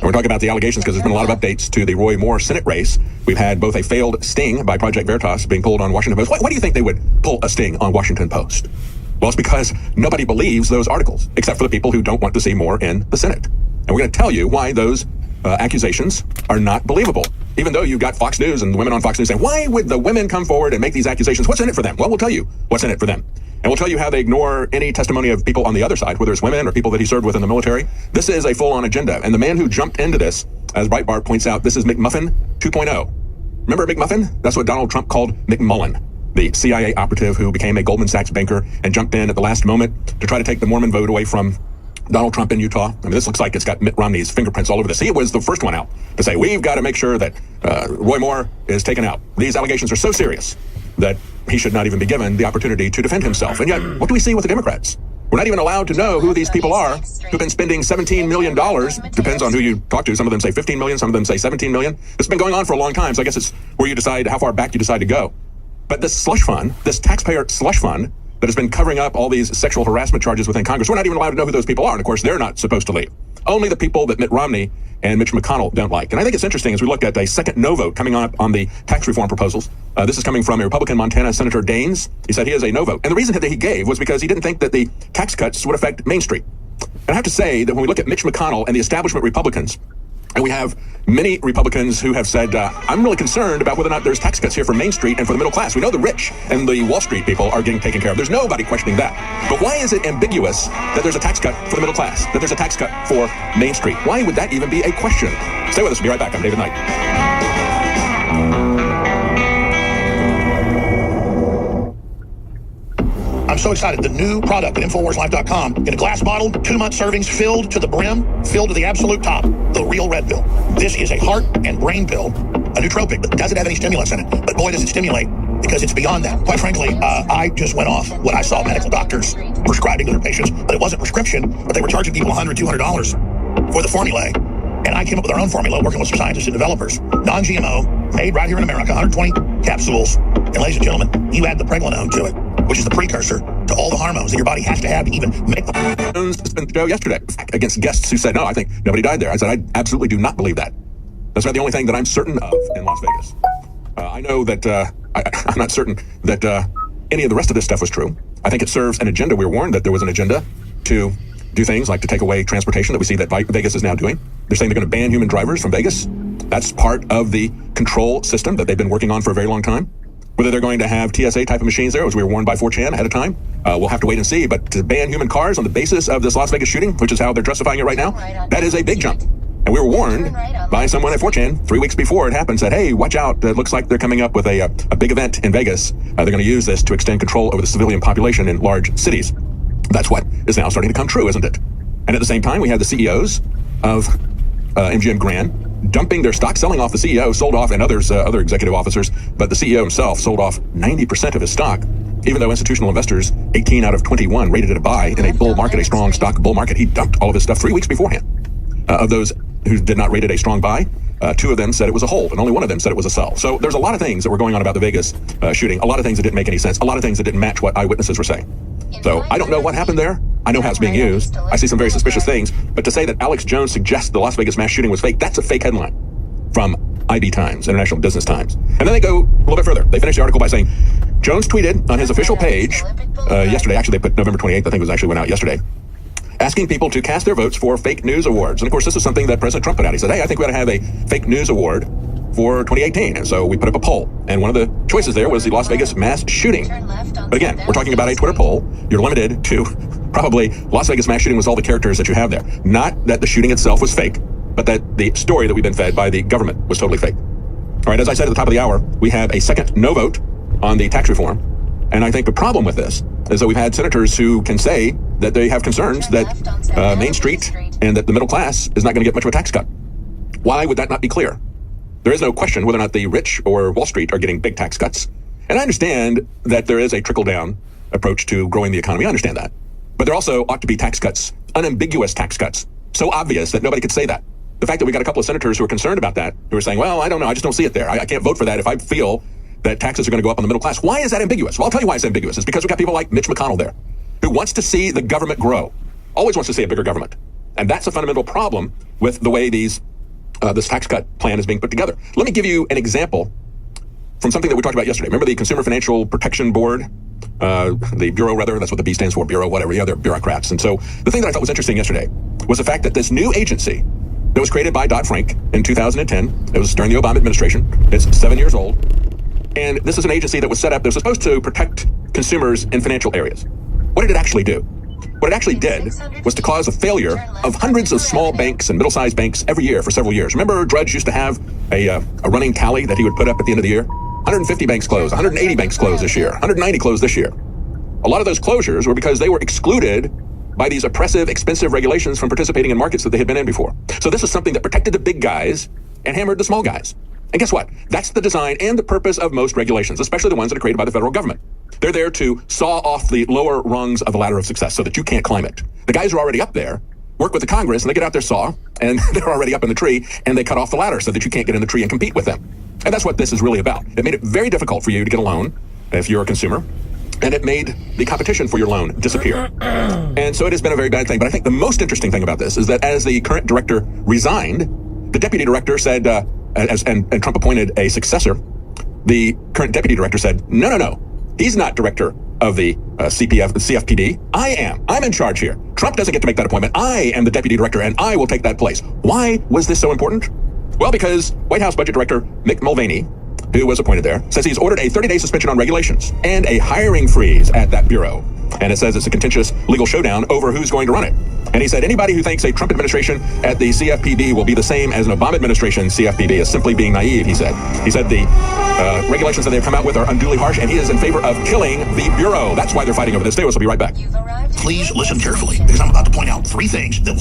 We're talking about the allegations because there's been a lot of updates to the Roy Moore Senate race. We've had both a failed sting by Project Veritas being pulled on Washington Post. Why do you think they would pull a sting on Washington Post? Well, it's because nobody believes those articles, except for the people who don't want to see more in the Senate. And we're going to tell you why those accusations are not believable. Even though you've got Fox News and the women on Fox News saying, why would the women come forward and make these accusations? What's in it for them? Well, we'll tell you what's in it for them. And we'll tell you how they ignore any testimony of people on the other side, whether it's women or people that he served with in the military. This is a full-on agenda. And the man who jumped into this, as Breitbart points out, this is McMuffin 2.0. Remember McMuffin? That's what Donald Trump called McMullen, the CIA operative who became a Goldman Sachs banker and jumped in at the last moment to try to take the Mormon vote away from Donald Trump in Utah. I mean, this looks like it's got Mitt Romney's fingerprints all over this. He was the first one out to say, we've got to make sure that Roy Moore is taken out. These allegations are so serious that he should not even be given the opportunity to defend himself. And yet, what do we see with the Democrats? We're not even allowed to know who these people are who've been spending $17 million. Depends on who you talk to. Some of them say 15 million, some of them say 17 million. It's been going on for a long time, so I guess it's where you decide how far back you decide to go. But this slush fund, this taxpayer slush fund that has been covering up all these sexual harassment charges within Congress, we're not even allowed to know who those people are. And of course, they're not supposed to leave. Only the people that Mitt Romney and Mitch McConnell don't like. And I think it's interesting as we look at a second no vote coming up on the tax reform proposals. This is coming from a Republican Montana Senator Daines. He said he is a no vote. And the reason that he gave was because he didn't think that the tax cuts would affect Main Street. And I have to say that when we look at Mitch McConnell and the establishment Republicans, and we have many Republicans who have said, I'm really concerned about whether or not there's tax cuts here for Main Street and for the middle class. We know the rich and the Wall Street people are getting taken care of. There's nobody questioning that. But why is it ambiguous that there's a tax cut for the middle class, that there's a tax cut for Main Street? Why would that even be a question? Stay with us. We'll be right back. I'm David Knight. I'm so excited. The new product at InfoWarsLife.com in a glass bottle, 2-month servings filled to the brim, filled to the absolute top, the real red pill. This is a heart and brain pill, a nootropic that doesn't have any stimulants in it. But boy, does it stimulate, because it's beyond that. Quite frankly, I just went off what I saw medical doctors prescribing to their patients, but it wasn't prescription, but they were charging people $100, $200 for the formulae. And I came up with our own formula, working with some scientists and developers. Non-GMO, made right here in America, 120 capsules. And ladies and gentlemen, you add the pregnenolone to it, which is the precursor to all the hormones that your body has to have to even make the... Jones spent the show yesterday against guests who said, no, I think nobody died there. I said, I absolutely do not believe that. That's not the only thing that I'm certain of in Las Vegas. I know that I'm not certain that any of the rest of this stuff was true. I think it serves an agenda. We were warned that there was an agenda to do things like to take away transportation that we see that Vegas is now doing. They're saying they're going to ban human drivers from Vegas. That's part of the control system that they've been working on for a very long time. Whether they're going to have TSA type of machines there, as we were warned by 4chan ahead of time, we'll have to wait and see. But to ban human cars on the basis of this Las Vegas shooting, which is how they're justifying it right now, that is a big jump. And we were warned by someone at 4chan 3 weeks before it happened, said, hey, watch out. It looks like they're coming up with a big event in Vegas. They're going to use this to extend control over the civilian population in large cities. That's what is now starting to come true, isn't it? And at the same time, we have the CEOs of MGM Grand dumping their stock, selling off. The CEO sold off, and others, other executive officers, but the CEO himself sold off 90% of his stock, even though institutional investors, 18 out of 21, rated it a buy in a bull market, a strong stock bull market. He dumped all of his stuff 3 weeks beforehand. Of those who did not rate it a strong buy, 2 of them said it was a hold, and only 1 of them said it was a sell. So there's a lot of things that were going on about the Vegas shooting, a lot of things that didn't make any sense, a lot of things that didn't match what eyewitnesses were saying. So I don't know what happened there. I know how it's being used. I see some very suspicious things. But to say that Alex Jones suggests the Las Vegas mass shooting was fake, that's a fake headline from IB Times, International Business Times. And then they go a little bit further. They finish the article by saying, Jones tweeted on his official page yesterday, actually they put November 28th, I think it was actually went out yesterday, asking people to cast their votes for fake news awards. And of course, this is something that President Trump put out. He said, hey, I think we ought to have a fake news award for 2018. And so we put up a poll. And one of the choices there was the Las Vegas mass shooting. But again, we're talking about a Twitter poll. You're limited to probably Las Vegas mass shooting was all the characters that you have there. Not that the shooting itself was fake, but that the story that we've been fed by the government was totally fake. All right, as I said at the top of the hour, we have a second no vote on the tax reform. And I think the problem with this is that we've had senators who can say that they have concerns that Main Street and that the middle class is not going to get much of a tax cut. Why would that not be clear? There is no question whether or not the rich or Wall Street are getting big tax cuts. And I understand that there is a trickle-down approach to growing the economy. I understand that. But there also ought to be tax cuts, unambiguous tax cuts, so obvious that nobody could say that. The fact that we got a couple of senators who are concerned about that, who are saying, well, I don't know, I just don't see it there. I can't vote for that if I feel that taxes are going to go up on the middle class. Why is that ambiguous? Well, I'll tell you why it's ambiguous. It's because we've got people like Mitch McConnell there, who wants to see the government grow, always wants to see a bigger government. And that's a fundamental problem with the way these this tax cut plan is being put together. Let me give you an example from something that we talked about yesterday. Remember the Consumer Financial Protection Board? The Bureau, rather, that's what the B stands for, Bureau, whatever, yeah, they're bureaucrats. And so the thing that I thought was interesting yesterday was the fact that this new agency that was created by Dodd-Frank in 2010, it was during the Obama administration, it's 7 years old, and this is an agency that was set up, that was supposed to protect consumers in financial areas. What did it actually do? What it actually did was to cause a failure of hundreds of small banks and middle-sized banks every year for several years. Remember Drudge used to have a running tally that he would put up at the end of the year? 150 banks closed, 180 banks closed this year, 190 closed this year. A lot of those closures were because they were excluded by these oppressive, expensive regulations from participating in markets that they had been in before. So this is something that protected the big guys and hammered the small guys. And guess what? That's the design and the purpose of most regulations, especially the ones that are created by the federal government. They're there to saw off the lower rungs of the ladder of success so that you can't climb it. The guys who are already up there work with the Congress, and they get out their saw, and they're already up in the tree, and they cut off the ladder so that you can't get in the tree and compete with them. And that's what this is really about. It made it very difficult for you to get a loan if you're a consumer, and it made the competition for your loan disappear. And so it has been a very bad thing. But I think the most interesting thing about this is that as the current director resigned, the deputy director said, and Trump appointed a successor, the current deputy director said, no, he's not director of the CFPB. I am. I'm in charge here. Trump doesn't get to make that appointment. I am the deputy director, and I will take that place. Why was this so important? Well, because White House Budget Director Mick Mulvaney, who was appointed there, says he's ordered a 30-day suspension on regulations and a hiring freeze at that bureau. And it says it's a contentious legal showdown over who's going to run it. And he said anybody who thinks a Trump administration at the CFPB will be the same as an Obama administration CFPB is simply being naive, he said. He said the regulations that they've come out with are unduly harsh, and he is in favor of killing the bureau. That's why they're fighting over this. Stay with us. We'll be right back. Please listen carefully, because I'm about to point out 3 things that will